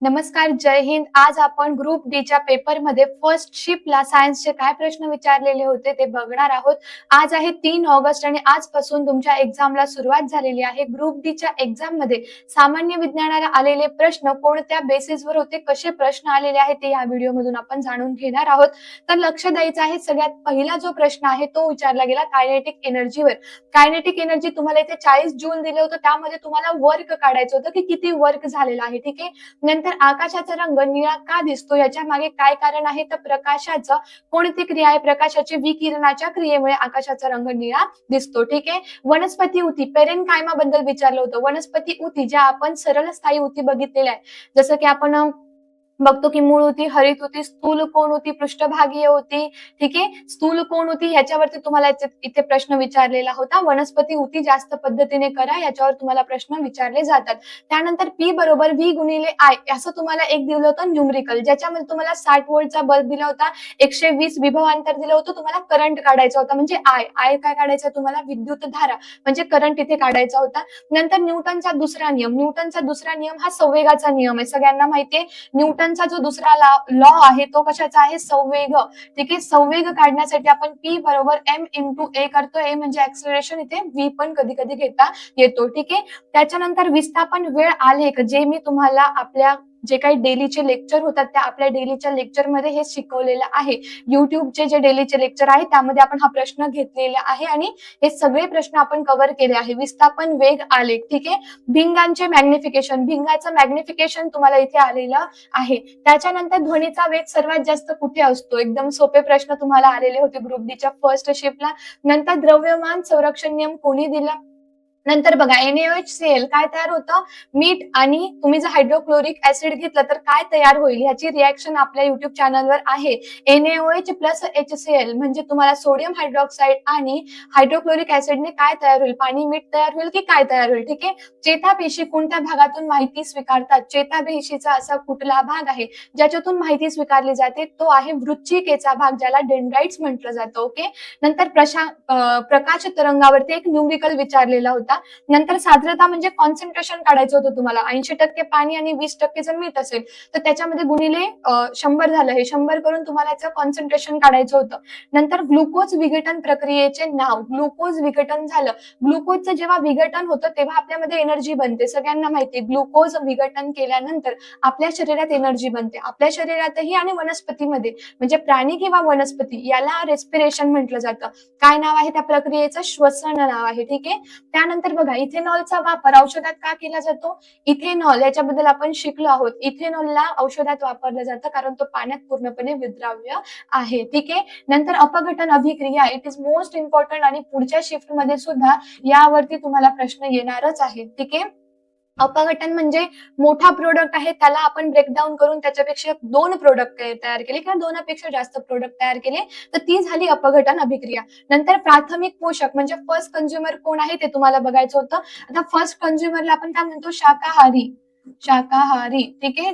नमस्कार, जय हिंद. आज आपण ग्रुप डी च्या पेपरमध्ये फर्स्ट शिफ्टला सायन्सचे काय प्रश्न विचारलेले होते ते बघणार आहोत. आज आहे 3 ऑगस्ट आणि आजपासून तुमच्या एक्झामला सुरुवात झालेली आहे. ग्रुप डी च्या एक्झाममध्ये सामान्य विज्ञानाला आलेले प्रश्न कोणत्या बेसिसवर होते, कसे प्रश्न आलेले आहेत ते या व्हिडिओमधून आपण जाणून घेणार आहोत. तर लक्ष द्यायचं आहे. सगळ्यात पहिला जो प्रश्न आहे तो विचारला गेला कायनेटिक एनर्जीवर. कायनेटिक एनर्जी तुम्हाला इथे 40 जूल दिलं होतं, त्यामध्ये तुम्हाला वर्क काढायचं होतं की किती वर्क झालेलं आहे. ठीक आहे. नंतर आकाशाचा रंग निळा का दिसतो याच्या मागे काय कारण आहे, तर प्रकाशाचं कोणती क्रिया आहे, प्रकाशाच्या विकिरणाच्या क्रियेमुळे आकाशाचा रंग निळा दिसतो. ठीक आहे. वनस्पती ऊती पेरेनकायमा बद्दल विचारलं होतं. वनस्पती ऊती ज्या आपण सरळ स्थायी ऊती बघितलेल्या आहे, जसं की आपण बघतो की मूळ होती, हरित होती, स्थूल कोण होती, पृष्ठभागीय होती. ठीक आहे. स्थूल कोण होती याच्यावरती तुम्हाला इथे प्रश्न विचारलेला होता. वनस्पती ऊती जास्त पद्धतीने करा याच्यावर तुम्हाला प्रश्न विचारले जातात. त्यानंतर P बरोबर V गुणिले I असं तुम्हाला एक दिलं होतं न्यूमरिकल, ज्याच्यामध्ये तुम्हाला 60 व्होल्टचा बल्ब दिला होता, 120 विभवांतर दिलं होतं, तुम्हाला करंट काढायचा होता म्हणजे I काय काढायचं, तुम्हाला विद्युत धारा म्हणजे करंट इथे काढायचा होता. नंतर न्यूटनचा दुसरा नियम हा संवेगाचा नियम आहे, सगळ्यांना माहितीये. न्यूटनचा जो दुसरा लॉ आहे तो कशाचा आहे, संवेग. ठीक आहे. संवेग काढण्यासाठी आपण P बरोबर m इंटू a करतो. a म्हणजे ऍक्सिलरेशन, इथे v पण कधी कधी घेता येतो. ठीक आहे. त्याच्यानंतर विस्थापन वेळ आलेख, जे मी तुम्हाला आपल्या जे काही डेलीचे लेक्चर होतात त्या आपल्या डेलीच्या लेक्चरमध्ये हे शिकवलेलं आहे. युट्यूबचे जे डेलीचे लेक्चर आहे त्यामध्ये आपण हा प्रश्न घेतलेला आहे आणि हे सगळे प्रश्न आपण कव्हर केले आहे. विस्थापन वेग आलेख. ठीक आहे. भिंगांचे भिंगाचं मॅग्निफिकेशन तुम्हाला इथे आलेलं आहे. त्याच्यानंतर ध्वनीचा वेग सर्वात जास्त कुठे असतो, एकदम सोपे प्रश्न तुम्हाला आलेले होते ग्रुप डी च्या फर्स्ट शिफ्टला. नंतर द्रव्यमान संरक्षण नियम कोणी दिला. नंतर बघा NaOH काय तयार होतं, मीठ आणि तुम्ही जर हायड्रोक्लोरिक ऍसिड घेतलं तर काय तयार होईल ह्याची रिॲक्शन आपल्या युट्यूब चॅनलवर आहे. NaOH प्लस HCl म्हणजे तुम्हाला सोडियम हायड्रॉक्साईड आणि हायड्रोक्लोरिक ऍसिडने काय तयार होईल, पाणी मीठ तयार होईल की काय तयार होईल. ठीक आहे. चेतापेशी कोणत्या भागातून माहिती स्वीकारतात, चेतापेशीचा असा कुठला भाग आहे ज्याच्यातून माहिती स्वीकारली जाते, तो आहे वृश्चिकेचा भाग, ज्याला डेंड्राइट्स म्हटलं जातं. ओके. नंतर प्रकाश तरंगावरती एक न्यूमरिकल विचारलेला होता. नंतर सान्द्रता म्हणजे कॉन्सन्ट्रेशन काढायचं होतं तुम्हाला. 80% पाणी आणि 20% जर मीठ असेल तर त्याच्यामध्ये गुणिले 100 झालं, हे 100 करून तुम्हाला याचं कॉन्सन्ट्रेशन काढायचं होतं. नंतर ग्लुकोज विघटन प्रक्रियेचे नाव, ग्लुकोज विघटन झालं. ग्लुकोजचं जेव्हा विघटन होतं तेव्हा आपल्यामध्ये एनर्जी बनते, सगळ्यांना माहिती. ग्लुकोज विघटन केल्यानंतर आपल्या शरीरात एनर्जी बनते, आपल्या शरीरातही आणि वनस्पतीमध्ये, म्हणजे प्राणी किंवा वनस्पती, याला रेस्पिरेशन म्हटलं जातं. काय नाव आहे त्या प्रक्रियेचं, श्वसन नाव आहे. ठीक आहे. त्यानंतर बघा इथेनॉलचा वापर औषधात का केला जातो. इथेनॉल याच्याबद्दल आपण शिकलो आहोत. इथेनॉलला औषधात वापरलं जातं कारण तो पाण्यात पूर्णपणे विद्राव्य आहे. ठीक आहे. नंतर अपघटन अभिक्रिया, इट इज मोस्ट इम्पॉर्टंट आणि पुढच्या शिफ्ट मध्ये सुद्धा यावरती तुम्हाला प्रश्न येणारच आहे. ठीक आहे. अपघटन म्हणजे मोठा प्रोडक्ट आहे त्याला आपण ब्रेकडाऊन करून त्याच्यापेक्षा 2 प्रोडक्ट तयार केले किंवा 2पेक्षा जास्त प्रोडक्ट तयार केले तर ती झाली अपघटन अभिक्रिया. नंतर प्राथमिक पोषक म्हणजे फर्स्ट कंझ्युमर कोण आहे ते तुम्हाला बघायचं होतं. आता फर्स्ट कंझ्युमरला आपण काय म्हणतो, शाकाहारी. ठीक आहे.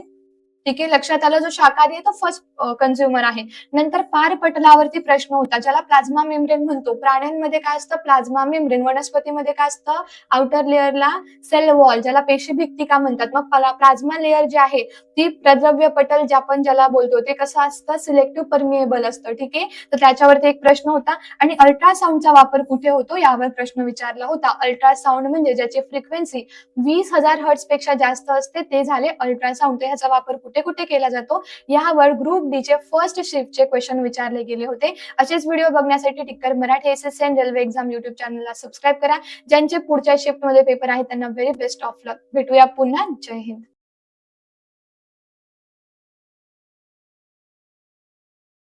ठीक आहे. लक्षात आलं, जो शाकाहारी आहे तो फर्स्ट कंझ्युमर आहे. नंतर पारपटलावरती प्रश्न होता ज्याला प्लाझ्मा मेम्ब्रेन म्हणतो. प्राण्यांमध्ये काय असतं, प्लाझ्मा मेम्ब्रेन. वनस्पतीमध्ये काय असतं, आउटर लेअरला सेल वॉल, ज्याला पेशीभित्तिका म्हणतात. मग प्लाझ्मा लेअर जी आहे ती प्रद्रव्य पटल जे आपण ज्याला बोलतो ते कसं असतं, सिलेक्टिव्ह परमिएबल असतं. ठीक आहे. तर त्याच्यावरती एक प्रश्न होता. आणि अल्ट्रासाऊंडचा वापर कुठे होतो यावर प्रश्न विचारला होता. अल्ट्रासाऊंड म्हणजे ज्याची फ्रिक्वेन्सी 20,000 हर्ट्झ पेक्षा जास्त असते ते झाले अल्ट्रासाऊंड. ह्याचा वापर कुठे कुठे केला जातो यावर ग्रुप डी चे फर्स्ट शिफ्टचे क्वेश्चन विचारले गेले होते. असेच व्हिडिओ बघण्यासाठी टिक्कर मराठी SSC आणि रेल्वे एक्झाम युट्यूब चॅनलला सबस्क्राईब करा. ज्यांचे पुढच्या शिफ्टमध्ये पेपर आहे त्यांना व्हेरी बेस्ट ऑफ लक. भेटूया पुन्हा. जय हिंद.